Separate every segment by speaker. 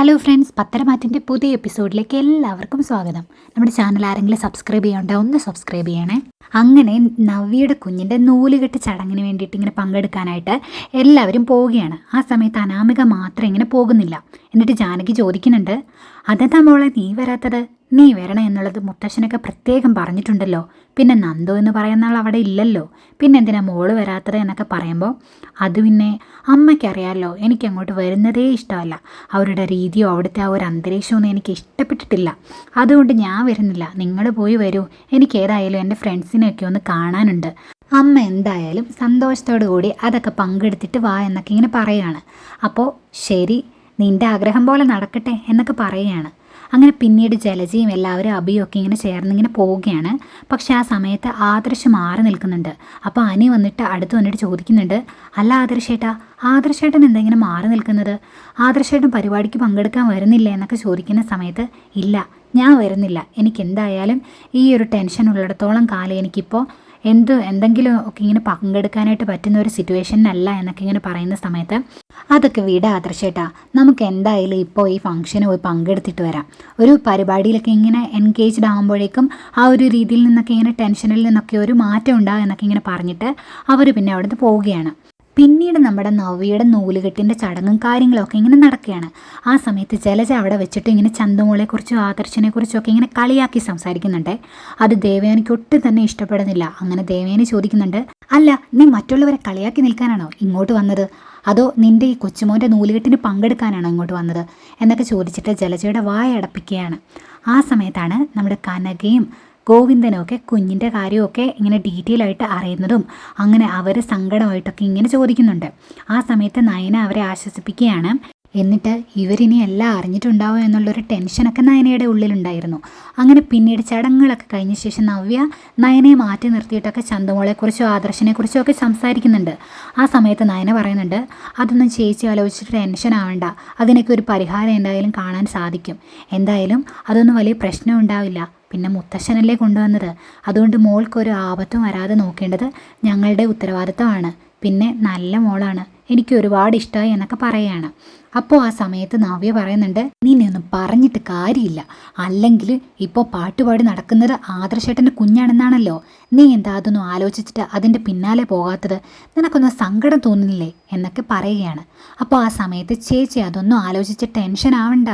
Speaker 1: Hello friends, പത്തരമാറ്റിൻ്റെ പുതിയ എപ്പിസോഡിലേക്ക് എല്ലാവർക്കും സ്വാഗതം. നമ്മുടെ ചാനൽ ആരെങ്കിലും സബ്സ്ക്രൈബ് ചെയ്യാനുണ്ടോ? ഒന്ന് സബ്സ്ക്രൈബ് ചെയ്യണേ. അങ്ങനെ നവ്യയുടെ കുഞ്ഞിൻ്റെ നൂലുകെട്ട് ചടങ്ങിന് വേണ്ടിയിട്ട് ഇങ്ങനെ പങ്കെടുക്കാനായിട്ട് എല്ലാവരും പോവുകയാണ്. ആ സമയത്ത് അനാമിക മാത്രം ഇങ്ങനെ പോകുന്നില്ല. എന്നിട്ട് ജാനകി ചോദിക്കുന്നുണ്ട്, അതെന്താ മോളെ നീ വരാത്തത്? നീ വരണം എന്നുള്ളത് മുത്തശ്ശനൊക്കെ പ്രത്യേകം പറഞ്ഞിട്ടുണ്ടല്ലോ. പിന്നെ നന്ദു എന്ന് പറയുന്ന ആൾ അവിടെ ഇല്ലല്ലോ, പിന്നെ എന്തിനാ മോള് വരാത്തത് എന്നൊക്കെ പറയുമ്പോൾ, അത് പിന്നെ അമ്മയ്ക്കറിയാമല്ലോ, എനിക്ക് അങ്ങോട്ട് വരുന്നതേ ഇഷ്ടമല്ല. അവരുടെ രീതിയോ അവിടുത്തെ ആ ഒരു അന്തരീക്ഷമൊന്നും എനിക്ക് ഇഷ്ടപ്പെട്ടിട്ടില്ല. അതുകൊണ്ട് ഞാൻ വരുന്നില്ല, നിങ്ങൾ പോയി വരൂ. എനിക്ക് ഏതായാലും എൻ്റെ ഫ്രണ്ട്സിനെയൊക്കെ ഒന്ന് കാണാനുണ്ട്. അമ്മ എന്തായാലും സന്തോഷത്തോടു കൂടി അതൊക്കെ പങ്കെടുത്തിട്ട് വാ എന്നൊക്കെ ഇങ്ങനെ പറയുകയാണ്. അപ്പോൾ ശരി, നിൻ്റെ ആഗ്രഹം പോലെ നടക്കട്ടെ എന്നൊക്കെ പറയുകയാണ്. അങ്ങനെ പിന്നീട് ജലജയും എല്ലാവരും അഭിയും ഒക്കെ ഇങ്ങനെ ചേർന്നിങ്ങനെ പോവുകയാണ്. പക്ഷെ ആ സമയത്ത് ആദർശ് മാറി നിൽക്കുന്നുണ്ട്. അപ്പോൾ അനി വന്നിട്ട് അടുത്ത് വന്നിട്ട് ചോദിക്കുന്നുണ്ട്, അല്ല ആദർശേട്ടാ, ആദർശേട്ടൻ എന്താ ഇങ്ങനെ മാറി നിൽക്കുന്നത്? ആദർശേട്ടൻ പരിപാടിക്ക് പങ്കെടുക്കാൻ വരുന്നില്ല എന്നൊക്കെ ചോദിക്കുന്ന സമയത്ത്, ഇല്ല ഞാൻ വരുന്നില്ല, എനിക്ക് എന്തായാലും ഈ ഒരു ടെൻഷൻ ഉള്ളിടത്തോളം കാലം എനിക്കിപ്പോൾ എന്തെങ്കിലും ഒക്കെ ഇങ്ങനെ പങ്കെടുക്കാനായിട്ട് പറ്റുന്ന ഒരു സിറ്റുവേഷനല്ല എന്നൊക്കെ ഇങ്ങനെ പറയുന്ന സമയത്ത്, അതൊക്കെ വിടാ ആദർശേട്ടാ, നമുക്ക് എന്തായാലും ഇപ്പോൾ ഈ ഫംഗ്ഷന് പോയി പങ്കെടുത്തിട്ട് വരാം. ഒരു പരിപാടിയിലൊക്കെ ഇങ്ങനെ എൻഗേജ്ഡ് ആകുമ്പോഴേക്കും ആ ഒരു രീതിയിൽ നിന്നൊക്കെ ഇങ്ങനെ ടെൻഷനിൽ നിന്നൊക്കെ ഒരു മാറ്റം ഉണ്ടാകും എന്നൊക്കെ ഇങ്ങനെ പറഞ്ഞിട്ട് അവർ പിന്നെ അവിടുന്ന് പോവുകയാണ്. പിന്നീട് നമ്മുടെ നവ്യയുടെ നൂലുകെട്ടിൻ്റെ ചടങ്ങും കാര്യങ്ങളൊക്കെ ഇങ്ങനെ നടക്കുകയാണ്. ആ സമയത്ത് ജലജ അവിടെ വെച്ചിട്ട് ഇങ്ങനെ ചന്തുമോളെക്കുറിച്ചും ആദർശനെക്കുറിച്ചും ഒക്കെ ഇങ്ങനെ കളിയാക്കി സംസാരിക്കുന്നുണ്ട്. അത് ദേവയാനിക്ക് ഒട്ടും തന്നെ ഇഷ്ടപ്പെടുന്നില്ല. അങ്ങനെ ദേവയാനി ചോദിക്കുന്നുണ്ട്, അല്ല നീ മറ്റുള്ളവരെ കളിയാക്കി നിൽക്കാനാണോ ഇങ്ങോട്ട് വന്നത്, അതോ നിൻ്റെ ഈ കൊച്ചുമോൻ്റെ നൂലുകെട്ടിന് പങ്കെടുക്കാനാണോ ഇങ്ങോട്ട് വന്നത് എന്നൊക്കെ ചോദിച്ചിട്ട് ജലജയുടെ വായ അടപ്പിക്കുകയാണ്. ആ സമയത്താണ് നമ്മുടെ കനകയും ഗോവിന്ദനൊക്കെ കുഞ്ഞിൻ്റെ കാര്യമൊക്കെ ഇങ്ങനെ ഡീറ്റെയിൽ ആയിട്ട് അറിയുന്നതും അങ്ങനെ അവർ സങ്കടമായിട്ടൊക്കെ ഇങ്ങനെ ചോദിക്കുന്നുണ്ട്. ആ സമയത്ത് നയന അവരെ ആശ്വസിപ്പിക്കുകയാണ്. എന്നിട്ട് ഇവരിനി എല്ലാം അറിഞ്ഞിട്ടുണ്ടാവും എന്നുള്ളൊരു ടെൻഷനൊക്കെ നയനയുടെ ഉള്ളിലുണ്ടായിരുന്നു. അങ്ങനെ പിന്നീട് ചടങ്ങുകളൊക്കെ കഴിഞ്ഞ ശേഷം നവ്യ നയനയെ മാറ്റി നിർത്തിയിട്ടൊക്കെ ചന്തുമോളെക്കുറിച്ചോ ആദർശനെക്കുറിച്ചോ ഒക്കെ സംസാരിക്കുന്നുണ്ട്. ആ സമയത്ത് നയന പറയുന്നുണ്ട്, അതൊന്നും ചേച്ചി ആലോചിച്ചിട്ട് ടെൻഷൻ ആവണ്ട, അതിനൊക്കെ ഒരു പരിഹാരം എന്തായാലും കാണാൻ സാധിക്കും. എന്തായാലും അതൊന്നും വലിയ പ്രശ്നം ഉണ്ടാവില്ല. പിന്നെ മുത്തശ്ശനല്ലേ കൊണ്ടുവന്നത്, അതുകൊണ്ട് മോൾക്കൊരു ആപത്തും വരാതെ നോക്കേണ്ടത് ഞങ്ങളുടെ ഉത്തരവാദിത്തമാണ്. പിന്നെ നല്ല മോളാണ്, എനിക്ക് ഒരുപാട് ഇഷ്ടമായി എന്നൊക്കെ പറയുകയാണ്. അപ്പോൾ ആ സമയത്ത് നവ്യ പറയുന്നുണ്ട്, നിന്നെയൊന്നും പറഞ്ഞിട്ട് കാര്യമില്ല, അല്ലെങ്കിൽ ഇപ്പോൾ പാട്ടുപാടി നടക്കുന്നത് ആദർശേട്ടൻ്റെ കുഞ്ഞാണെന്നാണല്ലോ. നീ എന്താ അതൊന്നും ആലോചിച്ചിട്ട് അതിൻ്റെ പിന്നാലെ പോകാത്തത്? നിനക്കൊന്നും സങ്കടം തോന്നുന്നില്ലേ എന്നൊക്കെ പറയുകയാണ്. അപ്പോൾ ആ സമയത്ത് ചേച്ചി അതൊന്നും ആലോചിച്ച് ടെൻഷൻ ആവണ്ട,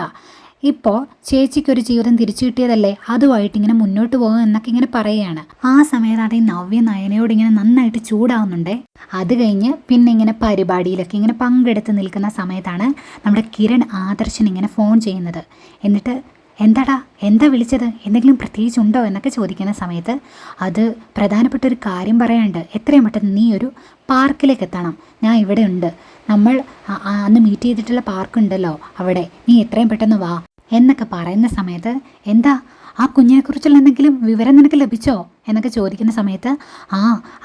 Speaker 1: ഇപ്പോൾ ചേച്ചിക്കൊരു ജീവിതം തിരിച്ചു കിട്ടിയതല്ലേ, അതുമായിട്ട് ഇങ്ങനെ മുന്നോട്ട് പോകും എന്നൊക്കെ ഇങ്ങനെ പറയുകയാണ്. ആ സമയത്താണ് ഈ നവ്യ നയനയോട് ഇങ്ങനെ നന്നായിട്ട് ചൂടാവുന്നുണ്ടേ. അത് കഴിഞ്ഞ് പിന്നെ ഇങ്ങനെ പരിപാടിയിലൊക്കെ ഇങ്ങനെ പങ്കെടുത്ത് നിൽക്കുന്ന സമയത്താണ് നമ്മുടെ കിരൺ ആദർശൻ ഇങ്ങനെ ഫോൺ ചെയ്യുന്നത്. എന്നിട്ട് എന്താടാ, എന്താ വിളിച്ചത്, എന്തെങ്കിലും പ്രത്യേകിച്ചുണ്ടോ എന്നൊക്കെ ചോദിക്കുന്ന സമയത്ത്, അത് പ്രധാനപ്പെട്ട ഒരു കാര്യം പറയാനുണ്ട്, എത്രയും പെട്ടെന്ന് നീ ഒരു പാർക്കിലേക്ക് എത്തണം, ഞാൻ ഇവിടെ ഉണ്ട്, നമ്മൾ അന്ന് മീറ്റ് ചെയ്തിട്ടുള്ള പാർക്കുണ്ടല്ലോ അവിടെ, നീ എത്രയും പെട്ടെന്ന് വാ എന്നൊക്കെ പറയുന്ന സമയത്ത്, എന്താ ആ കുഞ്ഞിനെക്കുറിച്ചുള്ള എന്തെങ്കിലും വിവരം നിനക്ക് ലഭിച്ചോ എന്നൊക്കെ ചോദിക്കുന്ന സമയത്ത്, ആ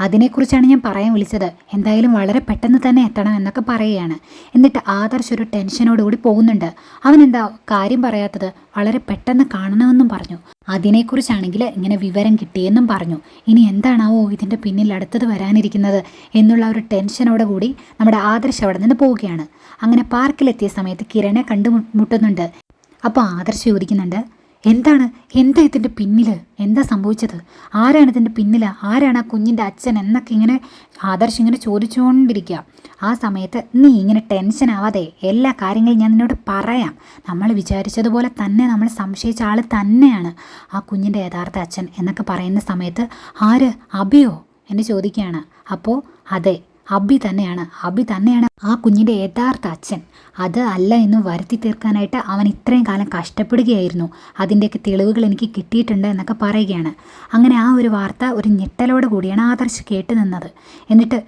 Speaker 1: അതിനെക്കുറിച്ചാണ് ഞാൻ പറയാൻ വിളിച്ചത്, എന്തായാലും വളരെ പെട്ടെന്ന് തന്നെ എത്തണം എന്നൊക്കെ പറയുകയാണ്. എന്നിട്ട് ആദർശ് ഒരു ടെൻഷനോടുകൂടി പോകുന്നുണ്ട്. അവനെന്താ കാര്യം പറയാത്തത്, വളരെ പെട്ടെന്ന് കാണണമെന്നും പറഞ്ഞു, അതിനെക്കുറിച്ചാണെങ്കിൽ ഇങ്ങനെ വിവരം കിട്ടിയെന്നും പറഞ്ഞു, ഇനി എന്താണാവോ ഇതിൻ്റെ പിന്നിൽ അടുത്തത് വരാനിരിക്കുന്നത് എന്നുള്ള ഒരു ടെൻഷനോടെ കൂടി നമ്മുടെ ആദർശ് അവിടെ നിന്ന് പോവുകയാണ്. അങ്ങനെ പാർക്കിലെത്തിയ സമയത്ത് കിരണെ കണ്ടുമുട്ടുന്നുണ്ട്. അപ്പോൾ ആദർശ് ചോദിക്കുന്നുണ്ട്, എന്താ ഇതിൻ്റെ പിന്നിൽ, എന്താ സംഭവിച്ചത്, ആരാണ് ഇതിൻ്റെ പിന്നിൽ, ആരാണ് ആ കുഞ്ഞിൻ്റെ അച്ഛൻ എന്നൊക്കെ ഇങ്ങനെ ആദർശ് ഇങ്ങനെ ചോദിച്ചുകൊണ്ടിരിക്കുക. ആ സമയത്ത് നീ ഇങ്ങനെ ടെൻഷൻ ആവാതെ എല്ലാ കാര്യങ്ങളും ഞാൻ നിന്നോട് പറയാം. നമ്മൾ വിചാരിച്ചതുപോലെ തന്നെ നമ്മൾ സംശയിച്ച ആൾ തന്നെയാണ് ആ കുഞ്ഞിൻ്റെ യഥാർത്ഥ അച്ഛൻ എന്നൊക്കെ പറയുന്ന സമയത്ത്, ആര്, അഭിയോ എന്ന് ചോദിക്കുകയാണ്. അപ്പോൾ അതെ, അഭി തന്നെയാണ് ആ കുഞ്ഞിൻ്റെ യഥാർത്ഥ അച്ഛൻ. അത് അല്ല എന്ന് വരുത്തി തീർക്കാനായിട്ട് അവൻ ഇത്രയും കാലം കഷ്ടപ്പെടുകയായിരുന്നു, അതിൻ്റെയൊക്കെ തെളിവുകൾ എനിക്ക് കിട്ടിയിട്ടുണ്ട് എന്നൊക്കെ പറയുകയാണ്. അങ്ങനെ ആ ഒരു വാർത്ത ഒരു ഞെട്ടലോട് കൂടിയാണ് ആദർശ് കേട്ട് നിന്നത്. എന്നിട്ട്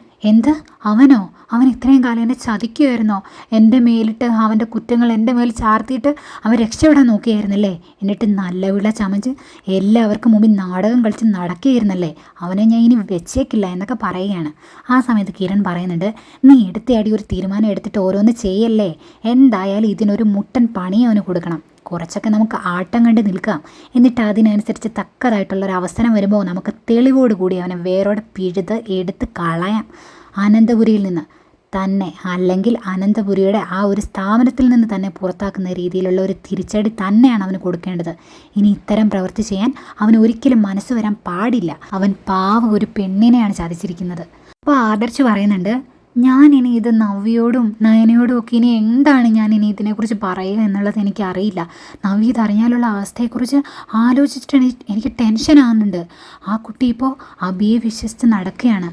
Speaker 1: അവൻ ഇത്രയും കാലം എന്നെ ചതിക്കുമായിരുന്നോ, എൻ്റെ മേലിട്ട് അവൻ്റെ കുറ്റങ്ങൾ എൻ്റെ മേൽ ചാർത്തിയിട്ട് അവൻ രക്ഷപ്പെടാൻ നോക്കിയായിരുന്നല്ലേ, എന്നിട്ട് നല്ല വിള ചമച്ച് എല്ലാവർക്കും മുമ്പിൽ നാടകം കളിച്ച് നടക്കുകയായിരുന്നല്ലേ, അവനെ ഞാൻ ഇനി വെച്ചേക്കില്ല എന്നൊക്കെ പറയുകയാണ്. ആ സമയത്ത് കിരൺ പറയുന്നുണ്ട്, നീ എടുത്തയാടി ഒരു തീരുമാനം എടുത്തിട്ട് ഓരോന്ന് ചെയ്യല്ലേ, എന്തായാലും ഇതിനൊരു മുട്ടൻ പണി അവന് കൊടുക്കണം, കുറച്ചൊക്കെ നമുക്ക് ആട്ടം കണ്ട് നിൽക്കാം, എന്നിട്ട് അതിനനുസരിച്ച് തക്കതായിട്ടുള്ളൊരു അവസരം വരുമ്പോൾ നമുക്ക് തെളിവോടുകൂടി അവനെ വേരോടെ പിഴുത് എടുത്ത് കളയാം അനന്തപുരിയിൽ നിന്ന്. തന്നെ അല്ലെങ്കിൽ അനന്തപുരിയുടെ ആ ഒരു സ്ഥാപനത്തിൽ നിന്ന് തന്നെ പുറത്താക്കുന്ന രീതിയിലുള്ള ഒരു തിരിച്ചടി തന്നെയാണ് അവന് കൊടുക്കേണ്ടത്. ഇനി ഇത്തരം പ്രവൃത്തി ചെയ്യാൻ അവന് ഒരിക്കലും മനസ്സ് വരാൻ പാടില്ല. അവൻ പാവം ഒരു പെണ്ണിനെയാണ് ചതിച്ചിരിക്കുന്നത്. അപ്പോൾ ആദർശ് പറയുന്നുണ്ട്, ഞാനിനി ഇത് നവ്യയോടും നയനയോടും ഒക്കെ ഇനി എന്താണ് ഞാനിനി ഇതിനെക്കുറിച്ച് പറയുക എന്നുള്ളത് എനിക്കറിയില്ല. നവ്യ ഇതറിഞ്ഞാലുള്ള അവസ്ഥയെക്കുറിച്ച് ആലോചിച്ചിട്ട് എനിക്ക് ടെൻഷനാകുന്നുണ്ട്. ആ കുട്ടി ഇപ്പോൾ അബിയെ വിശ്വസിച്ച് നടക്കുകയാണ്.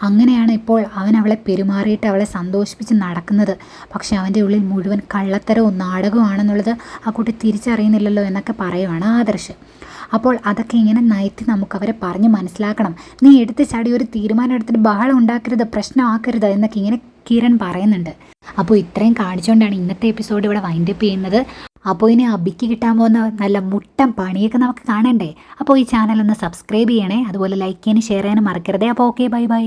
Speaker 1: അങ്ങനെയാണ് ഇപ്പോൾ അവൻ അവളെ പെരുമാറിയിട്ട് അവളെ സന്തോഷിപ്പിച്ച് നടക്കുന്നത്. പക്ഷെ അവൻ്റെ ഉള്ളിൽ മുഴുവൻ കള്ളത്തരവും നാടകമാണെന്നുള്ളത് ആ കുട്ടി തിരിച്ചറിയുന്നില്ലല്ലോ എന്നൊക്കെ പറയുവാണ് ആദർശ്. അപ്പോൾ അതൊക്കെ ഇങ്ങനെ നയത്തി നമുക്കവരെ പറഞ്ഞ് മനസ്സിലാക്കണം. നീ എടുത്ത് ചാടി ഒരു തീരുമാനം എടുത്തിട്ട് ബഹളം ഉണ്ടാക്കരുത്, പ്രശ്നമാക്കരുത് എന്നൊക്കെ ഇങ്ങനെ കിരൺ പറയുന്നുണ്ട്. അപ്പോൾ ഇത്രയും കാണിച്ചുകൊണ്ടാണ് ഇന്നത്തെ എപ്പിസോഡ് ഇവിടെ വൈൻഡപ്പ് ചെയ്യുന്നത്. അപ്പോൾ ഇനി അബിക്ക് കിട്ടാൻ പോകുന്ന നല്ല മുട്ടൻ പണിയൊക്കെ നമുക്ക് കാണണ്ടേ. അപ്പോൾ ഈ ചാനൽ ഒന്ന് സബ്സ്ക്രൈബ് ചെയ്യണേ, അതുപോലെ ലൈക്ക് ചെയ്യാനും ഷെയർ ചെയ്യാനും മറക്കരുതേ. അപ്പോൾ ഓക്കെ, ബൈ ബൈ.